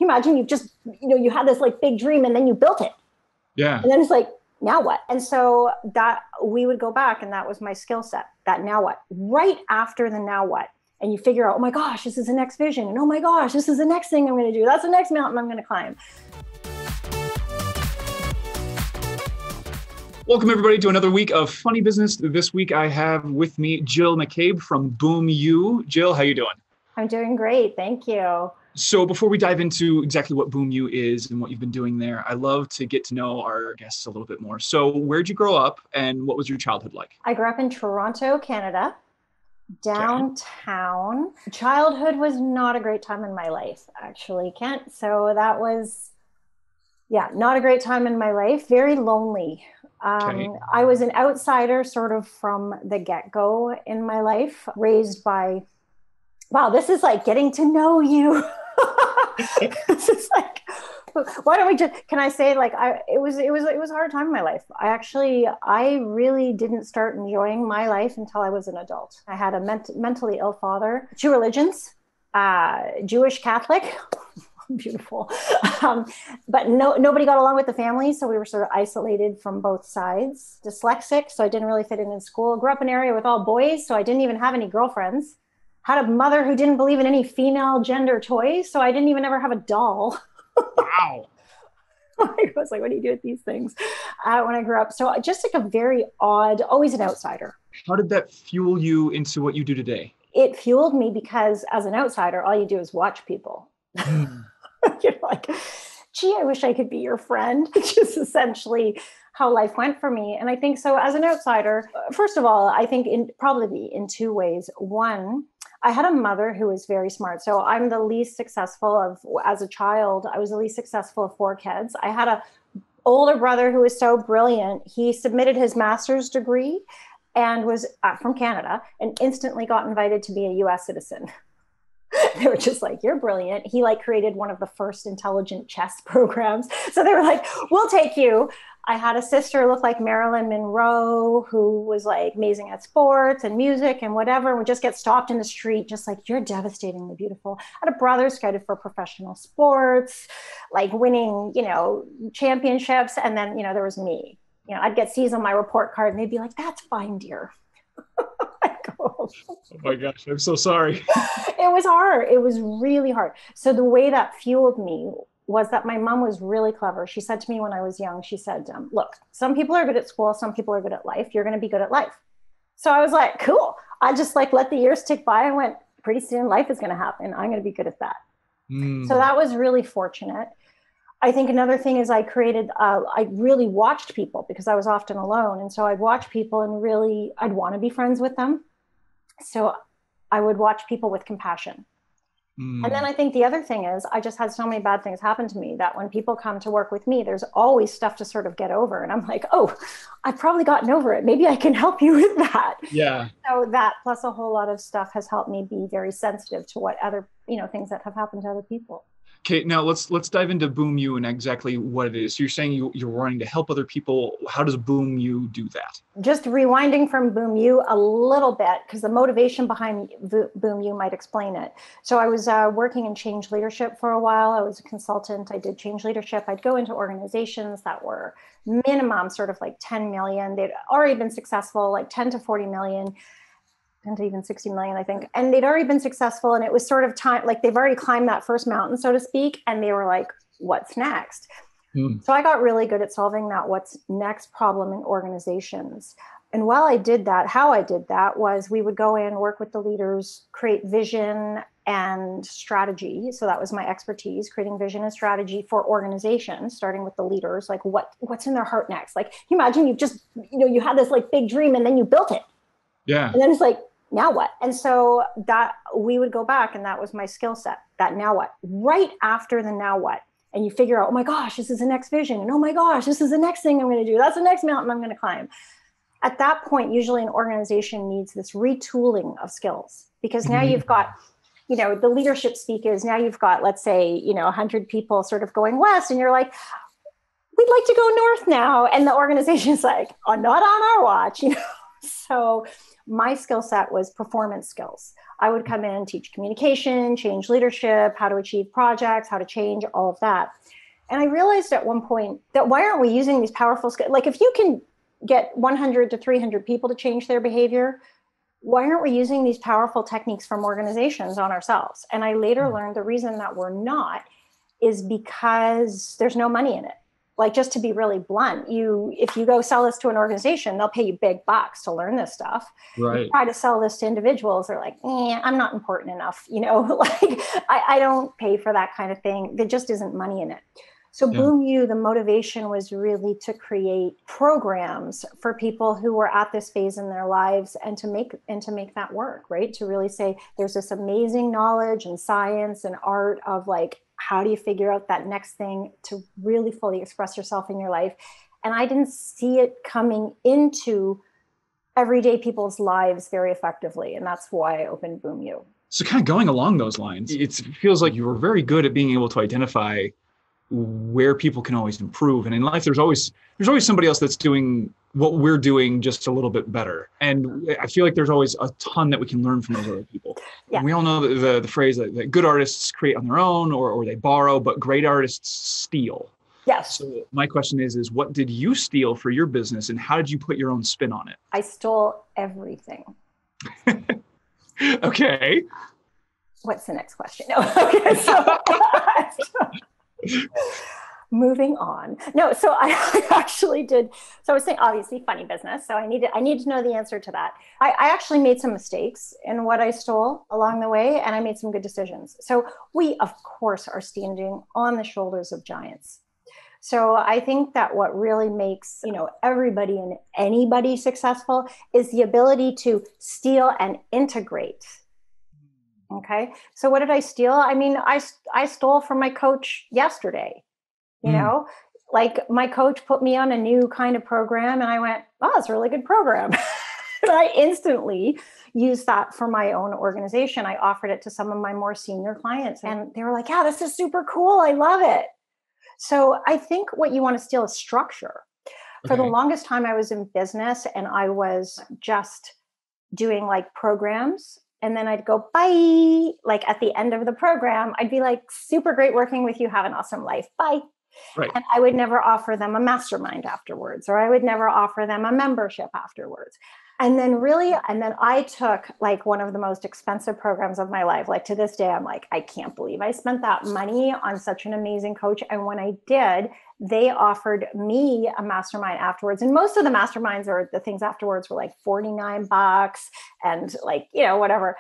you imagine you just, you had this like big dream and then you built it. Yeah. And then it's like, now what? And so that we would go back and that was my skill set, that now what, right after the now what. And you figure out, oh my gosh, this is the next vision. And oh my gosh, this is the next thing I'm going to do. That's the next mountain I'm going to climb. Welcome everybody to another week of Funny Business. This week I have with me Jill McAbe from Boom U. Jill, how you doing? I'm doing great. Thank you. So before we dive into exactly what Boom U is and what you've been doing there, I love to get to know our guests a little bit more. So where'd you grow up and what was your childhood like? I grew up in Toronto, Canada, downtown. Okay. Childhood was not a great time in my life, actually, Kent. So that was, not a great time in my life. Very lonely. Okay. I was an outsider sort of from the get-go in my life, raised by, wow, this is like getting to know you. This is like, why don't we just, can I say like, it was a hard time in my life. I really didn't start enjoying my life until I was an adult. I had a mentally ill father, 2 religions, Jewish, Catholic, beautiful. But nobody got along with the family. So we were sort of isolated from both sides. Dyslexic, so I didn't really fit in school. Grew up in an area with all boys, so I didn't even have any girlfriends. Had a mother who didn't believe in any female gender toys, so I didn't even ever have a doll. Wow. I was like, what do you do with these things when I grew up? So just like a very odd, always an outsider. How did that fuel you into what you do today? It fueled me because as an outsider, all you do is watch people. You're like, gee, I wish I could be your friend, which is essentially how life went for me. And I think so as an outsider, first of all, I think probably in 2 ways. One, I had a mother who was very smart. So I'm the least successful as a child, I was the least successful of 4 kids. I had a older brother who was so brilliant. He submitted his master's degree and was from Canada and instantly got invited to be a US citizen. They were just like, you're brilliant. He like created one of the first intelligent chess programs. So they were like, we'll take you. I had a sister who looked like Marilyn Monroe, who was like amazing at sports and music and whatever. And would just get stopped in the street, just like, you're devastatingly beautiful. I had a brother scouted for professional sports, like winning, championships. And then, there was me. I'd get C's on my report card and they'd be like, that's fine, dear. Oh my gosh, I'm so sorry. It was hard. It was really hard. So the way that fueled me was that my mom was really clever. She said to me when I was young, she said, look, some people are good at school, some people are good at life. You're going to be good at life. So I was like, cool. I just like let the years tick by and went, pretty soon life is going to happen. I'm going to be good at that. So that was really fortunate. I think another thing is I really watched people because I was often alone. And so I'd watch people and really, I'd want to be friends with them. So I would watch people with compassion. And then I think the other thing is I just had so many bad things happen to me that when people come to work with me, there's always stuff to sort of get over. And I'm like, oh, I've probably gotten over it. Maybe I can help you with that. Yeah. So that plus a whole lot of stuff has helped me be very sensitive to what other, things that have happened to other people. Okay, now let's dive into Boom U and exactly what it is. So you're saying you're wanting to help other people. How does Boom U do that? Just rewinding from Boom U a little bit, because the motivation behind Boom U might explain it. So I was working in change leadership for a while. I was a consultant. I did change leadership. I'd go into organizations that were minimum sort of like 10 million. They'd already been successful, like 10 to 40 million. And even 60 million, I think. And they'd already been successful. And it was sort of time, like they've already climbed that first mountain, so to speak. And they were like, what's next? So I got really good at solving that what's next problem in organizations. And while I did that, how I did that was we would go in, work with the leaders, create vision and strategy. So that was my expertise, creating vision and strategy for organizations, starting with the leaders, like what's in their heart next? Like, you imagine you just, you had this like big dream and then you built it. Yeah. And then it's like, now what? And so that we would go back and that was my skill set, that now what, right after the now what. And you figure out, oh my gosh, this is the next vision. And oh my gosh, this is the next thing I'm going to do. That's the next mountain I'm going to climb. At that point, usually an organization needs this retooling of skills because now you've got, the leadership speak is now you've got, let's say, 100 people sort of going west and you're like, we'd like to go north now. And the organization's like, oh, not on our watch, So my skill set was performance skills. I would come in, teach communication, change leadership, how to achieve projects, how to change, all of that. And I realized at one point that why aren't we using these powerful skills? Like if you can get 100 to 300 people to change their behavior, why aren't we using these powerful techniques from organizations on ourselves? And I later learned the reason that we're not is because there's no money in it. Like, just to be really blunt, if you go sell this to an organization, they'll pay you big bucks to learn this stuff. Right. You try to sell this to individuals, they're like, I'm not important enough. Like I don't pay for that kind of thing. There just isn't money in it. So Boom You, the motivation was really to create programs for people who were at this phase in their lives and to make that work, right? To really say there's this amazing knowledge and science and art of like, how do you figure out that next thing to really fully express yourself in your life? And I didn't see it coming into everyday people's lives very effectively. And that's why I opened Boom You. So kind of going along those lines, it feels like you were very good at being able to identify where people can always improve. And in life, there's always somebody else that's doing what we're doing just a little bit better. And I feel like there's always a ton that we can learn from those other people. Yeah. And we all know the phrase that good artists create on their own or they borrow, but great artists steal. Yes. So my question is what did you steal for your business and how did you put your own spin on it? I stole everything. Okay. What's the next question? No. Okay. So moving on. No, so I actually did. So I was saying, obviously, funny business. So I need to know the answer to that. I actually made some mistakes in what I stole along the way, and I made some good decisions. So we, of course, are standing on the shoulders of giants. So I think that what really makes, everybody and anybody successful is the ability to steal and integrate. Okay. So what did I steal? I mean, I stole from my coach yesterday, like my coach put me on a new kind of program and I went, oh, it's a really good program. And I instantly used that for my own organization. I offered it to some of my more senior clients and they were like, yeah, this is super cool. I love it. So I think what you want to steal is structure. For the longest time I was in business and I was just doing like programs. And then I'd go, bye. Like at the end of the program, I'd be like, super great working with you. Have an awesome life. Bye. Right. And I would never offer them a mastermind afterwards, or I would never offer them a membership afterwards. And then I took like one of the most expensive programs of my life. Like to this day, I'm like, I can't believe I spent that money on such an amazing coach. And when I did, they offered me a mastermind afterwards. And most of the masterminds or the things afterwards were like $49 and like, whatever.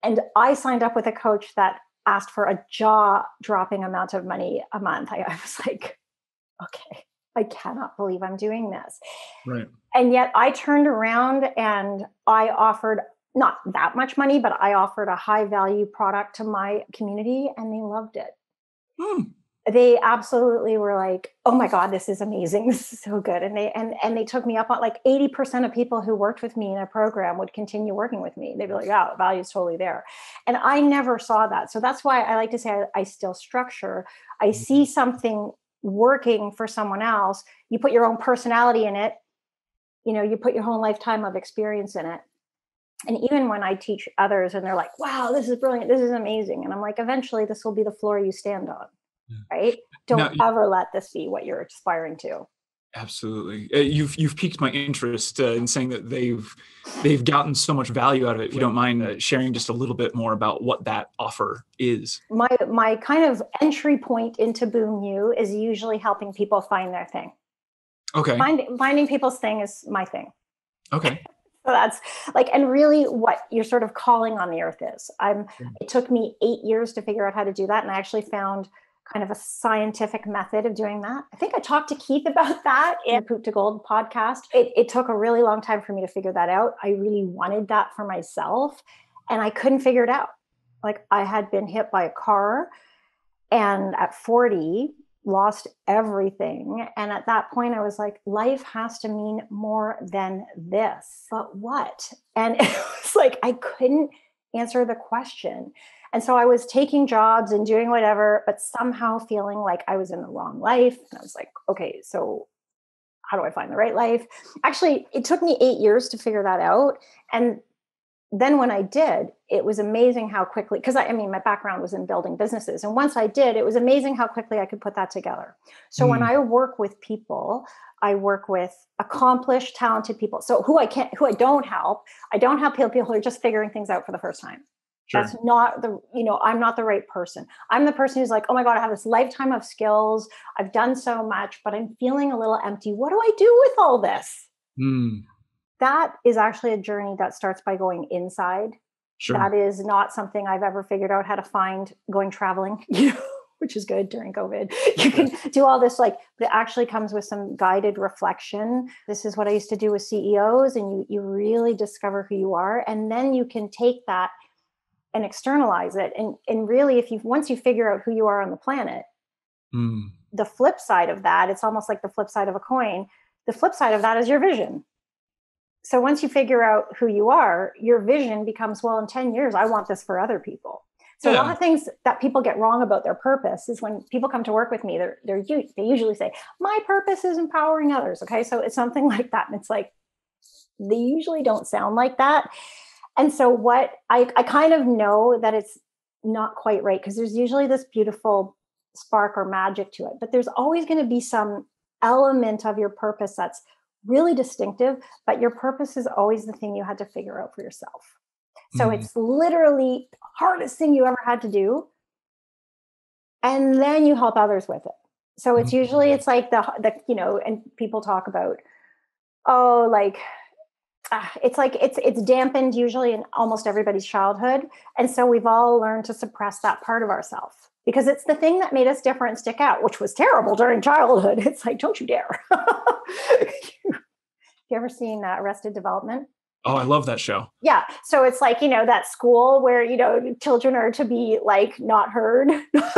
And I signed up with a coach that asked for a jaw-dropping amount of money a month. I was like, okay, I cannot believe I'm doing this. Right. And yet I turned around and I offered not that much money, but I offered a high value product to my community and they loved it. They absolutely were like, oh my God, this is amazing. This is so good. And they took me up on like 80% of people who worked with me in a program would continue working with me. They'd be like, oh, the value is totally there. And I never saw that. So that's why I like to say I still structure. I see something working for someone else. You put your own personality in it. You put your whole lifetime of experience in it. And even when I teach others and they're like, wow, this is brilliant. This is amazing. And I'm like, eventually this will be the floor you stand on. Right? Don't ever let this be what you're aspiring to. Absolutely. You've piqued my interest in saying that they've gotten so much value out of it. If you don't mind sharing just a little bit more about what that offer is. My kind of entry point into Boom You is usually helping people find their thing. Okay. Finding people's thing is my thing. Okay. So that's like, and really what you're sort of calling on the earth is. It took me 8 years to figure out how to do that. And I actually found kind of a scientific method of doing that. I think I talked to Keith about that in the Poop to Gold podcast. It took a really long time for me to figure that out. I really wanted that for myself and I couldn't figure it out. Like I had been hit by a car and at 40 lost everything. And at that point I was like, life has to mean more than this. But what? And it was like, I couldn't answer the question. And so I was taking jobs and doing whatever, but somehow feeling like I was in the wrong life. And I was like, okay, so how do I find the right life? Actually, it took me 8 years to figure that out. And then when I did, it was amazing how quickly, because I mean, my background was in building businesses. And once I did, it was amazing how quickly I could put that together. So when I work with people, I work with accomplished, talented people. So who I don't help people who are just figuring things out for the first time. Sure. That's not I'm not the right person. I'm the person who's like, oh my God, I have this lifetime of skills. I've done so much, but I'm feeling a little empty. What do I do with all this? That is actually a journey that starts by going inside. Sure. That is not something I've ever figured out how to find going traveling, which is good during COVID. You can do all this, but it actually comes with some guided reflection. This is what I used to do with CEOs, and you really discover who you are. And then you can take that and externalize it. And really, once you figure out who you are on the planet, the flip side of that, it's almost like the flip side of a coin. The flip side of that is your vision. So once you figure out who you are, your vision becomes, well, in 10 years, I want this for other people. So a lot of things that people get wrong about their purpose is when people come to work with me, they usually say, my purpose is empowering others. Okay. So it's something like that. And it's like, they usually don't sound like that. And so what I kind of know that it's not quite right, because there's usually this beautiful spark or magic to it, but there's always going to be some element of your purpose that's really distinctive, but your purpose is always the thing you had to figure out for yourself. So it's literally the hardest thing you ever had to do. And then you help others with it. So it's usually, it's like and people talk about, it's dampened usually in almost everybody's childhood. And so we've all learned to suppress that part of ourselves because it's the thing that made us different and stick out, which was terrible during childhood. It's like, don't you dare. You ever seen Arrested Development? Oh, I love that show. Yeah. So it's like, that school where, children are to be not heard.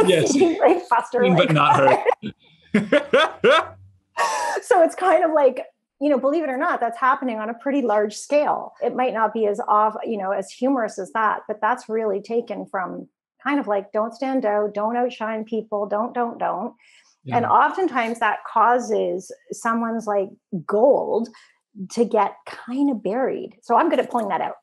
Yes. But not heard. So it's kind of like, believe it or not, that's happening on a pretty large scale. It might not be as as humorous as that, but that's really taken from kind of like, don't stand out, don't outshine people, don't. Yeah. And oftentimes that causes someone's gold to get kind of buried. So I'm good at pulling that out.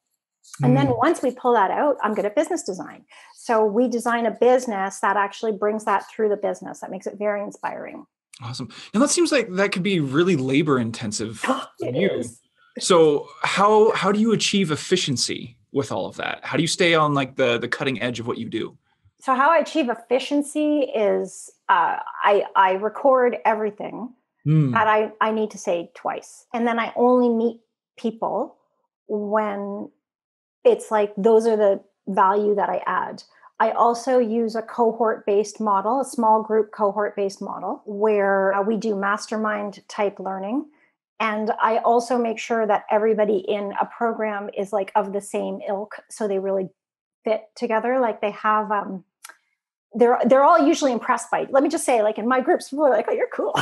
And then once we pull that out, I'm good at business design. So we design a business that actually brings that through the business. That makes it very inspiring. Awesome. And that seems like that could be really labor intensive for you. Is. So how do you achieve efficiency with all of that? How do you stay on the cutting edge of what you do? So how I achieve efficiency is I record everything that I need to say twice. And then I only meet people when it's like, those are the value that I add. I also use a cohort-based model, a small group cohort-based model, where we do mastermind type learning. And I also make sure that everybody in a program is of the same ilk. So they really fit together. They have, they're all usually impressed by, let me just say, in my groups, people are like, oh, you're cool.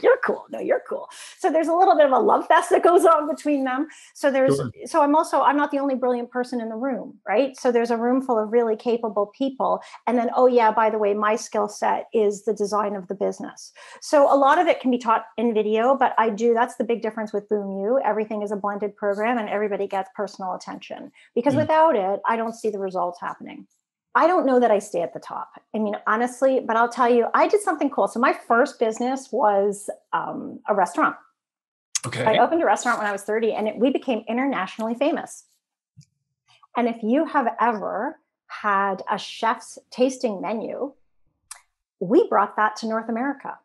You're cool. No, you're cool. So there's a little bit of a love fest that goes on between them. So I'm not the only brilliant person in the room, right? So there's a room full of really capable people. And then, oh yeah, by the way, my skill set is the design of the business. So a lot of it can be taught in video, but that's the big difference with Boom U. Everything is a blended program and everybody gets personal attention, because without it, I don't see the results happening. I don't know that I stay at the top. I mean, honestly, but I'll tell you, I did something cool. So my first business was a restaurant. Okay. I opened a restaurant when I was 30 and we became internationally famous. And if you have ever had a chef's tasting menu, we brought that to North America.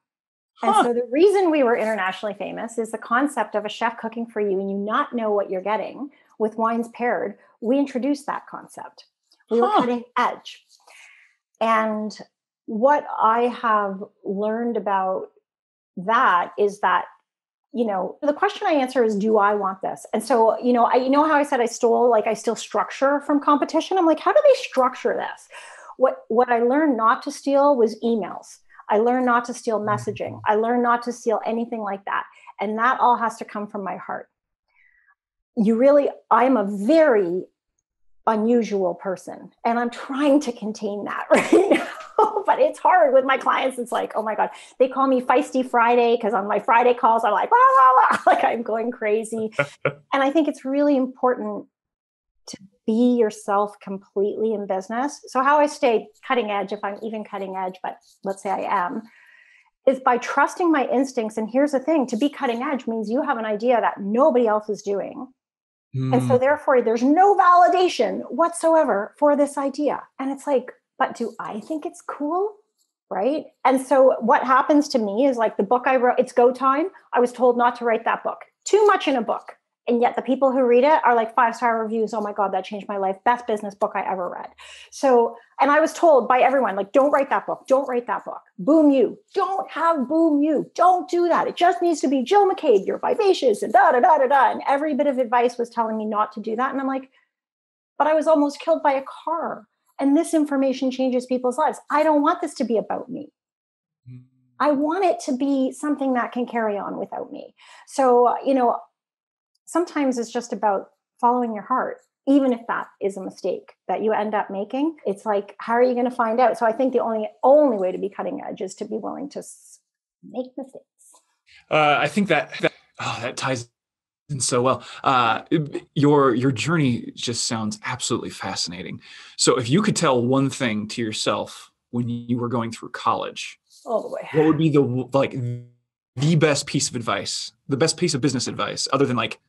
And so the reason we were internationally famous is the concept of a chef cooking for you and you not know what you're getting with wines paired. We introduced that concept. We were cutting edge. And what I have learned about that is that, the question I answer is, do I want this? And so, how I said I steal structure from competition. I'm like, how do they structure this? What I learned not to steal was emails. I learned not to steal messaging. I learned not to steal anything like that. And that all has to come from my heart. I'm a very unusual person. And I'm trying to contain that right now. But it's hard with my clients. It's like, oh my God, they call me Feisty Friday because on my Friday calls, I'm like, blah, blah, blah. I'm going crazy. And I think it's really important be yourself completely in business. So how I stay cutting edge, if I'm even cutting edge, but let's say I am, is by trusting my instincts. And here's the thing, to be cutting edge means you have an idea that nobody else is doing. And so therefore there's no validation whatsoever for this idea. And it's like, but do I think it's cool? Right. And so what happens to me is like the book I wrote, It's Go Time. I was told not to write that book. Too much in a book. And yet the people who read it are like 5-star reviews. Oh my God, that changed my life. Best business book I ever read. So, and I was told by everyone, like, don't write that book. Don't write that book. Boom you. Don't have boom you. Don't do that. It just needs to be Jill McAbe. You're vivacious and da, da, da, da, da. And every bit of advice was telling me not to do that. And I'm like, but I was almost killed by a car. And this information changes people's lives. I don't want this to be about me. I want it to be something that can carry on without me. So, sometimes it's just about following your heart, even if that is a mistake that you end up making. It's like, how are you going to find out? So I think the only way to be cutting edge is to be willing to make mistakes. I think that ties in so well. Your journey just sounds absolutely fascinating. So if you could tell one thing to yourself when you were going through college, oh boy, what would be the best piece of advice, the best piece of business advice, other than like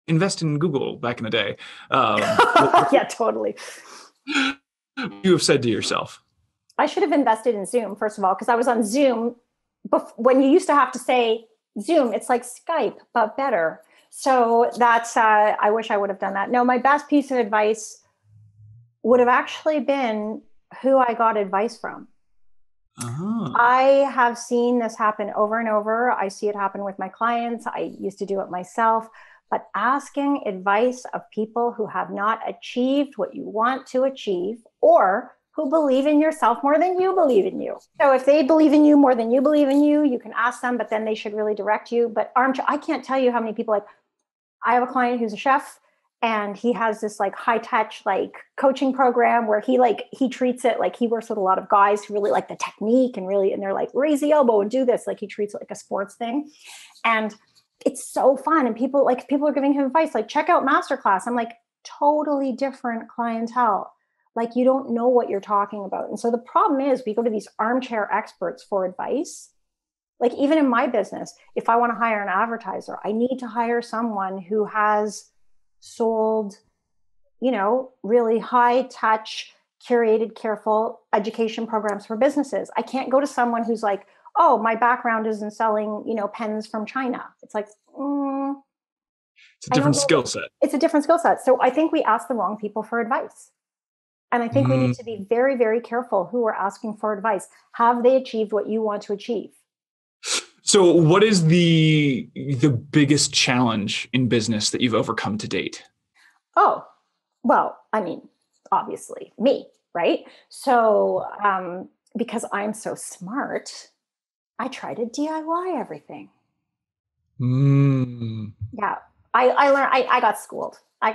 invest in Google back in the day? Yeah, totally. You have said to yourself, I should have invested in Zoom, first of all, because I was on Zoom when you used to have to say Zoom. It's like Skype, but better. So that's, I wish I would have done that. No, my best piece of advice would have actually been who I got advice from. Uh-huh. I have seen this happen over and over. I see it happen with my clients. I used to do it myself. But asking advice of people who have not achieved what you want to achieve, or who believe in yourself more than you believe in you. So if they believe in you more than you believe in you, you can ask them, but then they should really direct you. But I can't tell you how many people, like, I have a client who's a chef, and he has this like high touch, like coaching program where he treats it like he works with a lot of guys who really like the technique and they're like, raise the elbow and do this. Like he treats it like a sports thing. And it's so fun. And people are giving him advice, like, check out Masterclass. I'm like, totally different clientele. Like, you don't know what you're talking about. And so the problem is we go to these armchair experts for advice. Like, even in my business, if I want to hire an advertiser, I need to hire someone who has sold, really high touch, curated, careful education programs for businesses. I can't go to someone who's like, oh, my background is in selling, pens from China. It's like, it's a different skill set. It's a different skill set. So I think we ask the wrong people for advice. And I think we need to be very, very careful who we're asking for advice. Have they achieved what you want to achieve? So what is the biggest challenge in business that you've overcome to date? Oh, well, I mean, obviously me, right? So because I'm so smart, I try to DIY everything. Yeah. I learned, I got schooled. I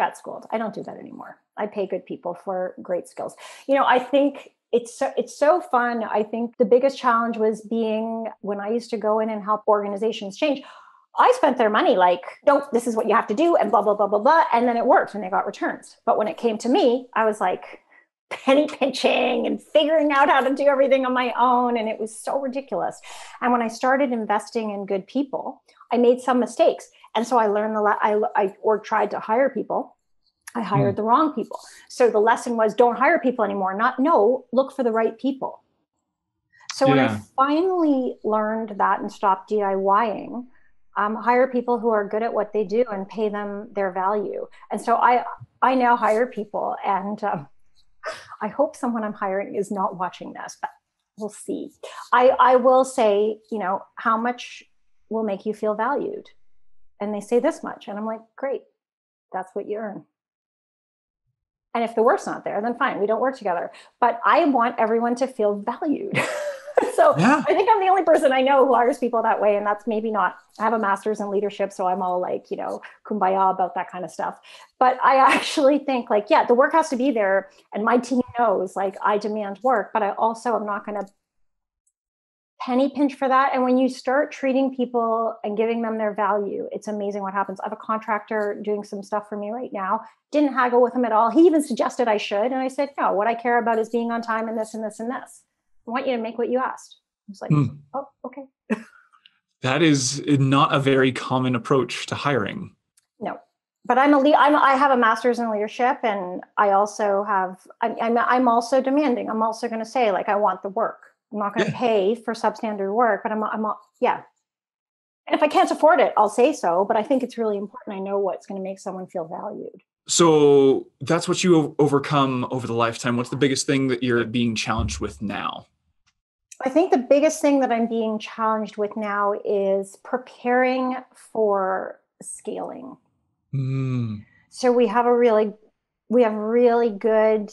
don't do that anymore. I pay good people for great skills. I think it's so fun. I think the biggest challenge was when I used to go in and help organizations change. I spent their money like, nope, this is what you have to do, and blah, blah, blah, blah, blah. And then it worked and they got returns. But when it came to me, I was like penny pinching and figuring out how to do everything on my own. And it was so ridiculous. And when I started investing in good people, I made some mistakes. And so I learned or tried to hire people. I hired the wrong people. So the lesson was, don't hire people anymore. Look for the right people. So when I finally learned that and stopped DIYing, hire people who are good at what they do and pay them their value. And so I now hire people, and I hope someone I'm hiring is not watching this, but we'll see. I will say, how much will make you feel valued? And they say this much. And I'm like, great, that's what you earn. And if the work's not there, then fine, we don't work together. But I want everyone to feel valued. So I think I'm the only person I know who hires people that way. And that's maybe not, I have a master's in leadership, so I'm all like, kumbaya about that kind of stuff. But I actually think the work has to be there. And my team knows, I demand work, but I also am not going to penny pinch for that. And when you start treating people and giving them their value, it's amazing what happens. I have a contractor doing some stuff for me right now. Didn't haggle with him at all. He even suggested I should. And I said, no, what I care about is being on time and this and this and this. I want you to make what you asked. I was like, oh, okay. That is not a very common approach to hiring. No, but I have a master's in leadership, and I also have, I'm also demanding. I'm also going to say, like, I want the work. I'm not going to pay for substandard work, but yeah. And if I can't afford it, I'll say so. But I think it's really important. I know what's going to make someone feel valued. So that's what you overcome over the lifetime. What's the biggest thing that you're being challenged with now? I think the biggest thing that I'm being challenged with now is preparing for scaling. So we have really good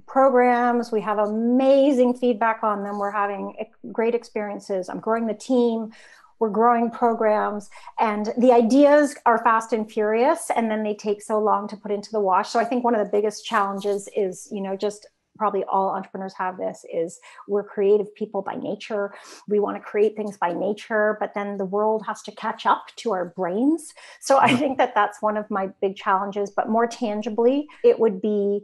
programs. We have amazing feedback on them. We're having great experiences. I'm growing the team. We're growing programs, and the ideas are fast and furious, and then they take so long to put into the wash. So I think one of the biggest challenges is, just probably all entrepreneurs have this, is we're creative people by nature. We want to create things by nature, but then the world has to catch up to our brains. So I think that that's one of my big challenges, but more tangibly, it would be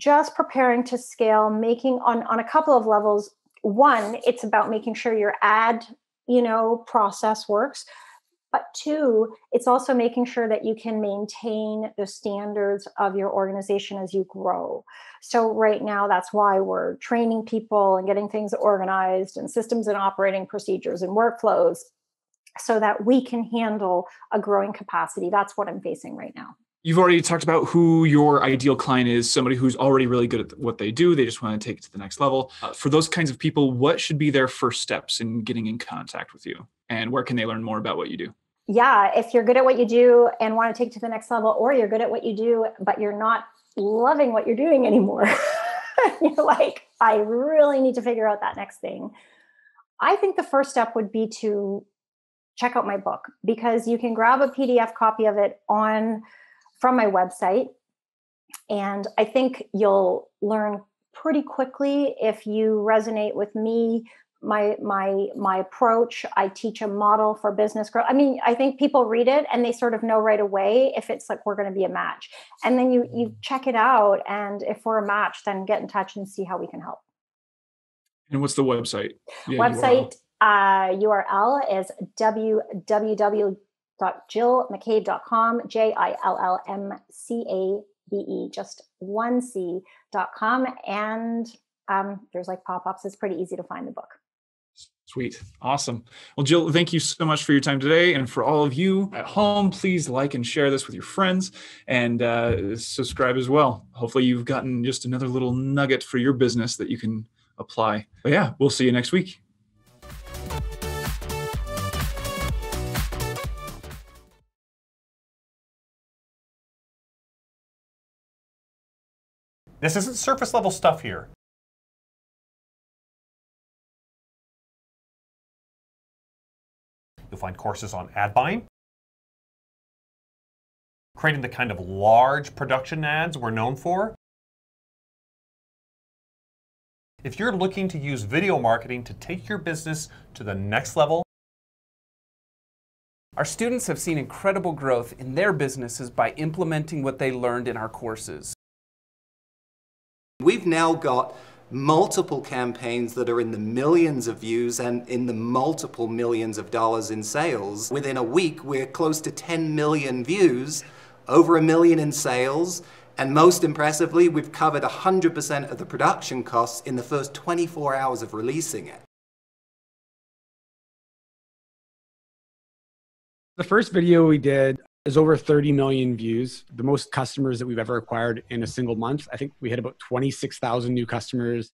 just preparing to scale, making on a couple of levels. One, it's about making sure your ad, process works. But two, it's also making sure that you can maintain the standards of your organization as you grow. So right now, that's why we're training people and getting things organized and systems and operating procedures and workflows so that we can handle a growing capacity. That's what I'm facing right now. You've already talked about who your ideal client is, somebody who's already really good at what they do. They just want to take it to the next level. For those kinds of people, what should be their first steps in getting in contact with you? And where can they learn more about what you do? Yeah, if you're good at what you do and want to take it to the next level, or you're good at what you do, but you're not loving what you're doing anymore, you're like, I really need to figure out that next thing. I think the first step would be to check out my book, because you can grab a PDF copy of it from my website. And I think you'll learn pretty quickly if you resonate with me, my approach. I teach a model for business growth. I mean, I think people read it and they sort of know right away if it's like we're going to be a match. And then you check it out, and if we're a match, then get in touch and see how we can help. And what's the website? Website URL is www.jillmcabe.com, JILLMCABE, just 1C.com. And there's like pop-ups. It's pretty easy to find the book. Sweet. Awesome. Well, Jill, thank you so much for your time today. And for all of you at home, please like and share this with your friends, and subscribe as well. Hopefully you've gotten just another little nugget for your business that you can apply. But yeah, we'll see you next week. This isn't surface level stuff here. You'll find courses on ad buying, creating the kind of large production ads we're known for. If you're looking to use video marketing to take your business to the next level, our students have seen incredible growth in their businesses by implementing what they learned in our courses. We've now got multiple campaigns that are in the millions of views and in the multiple millions of dollars in sales. Within a week, we're close to 10 million views, over $1 million in sales, and most impressively, we've covered 100% of the production costs in the first 24 hours of releasing it. The first video we did is over 30 million views, the most customers that we've ever acquired in a single month. I think we had about 26,000 new customers.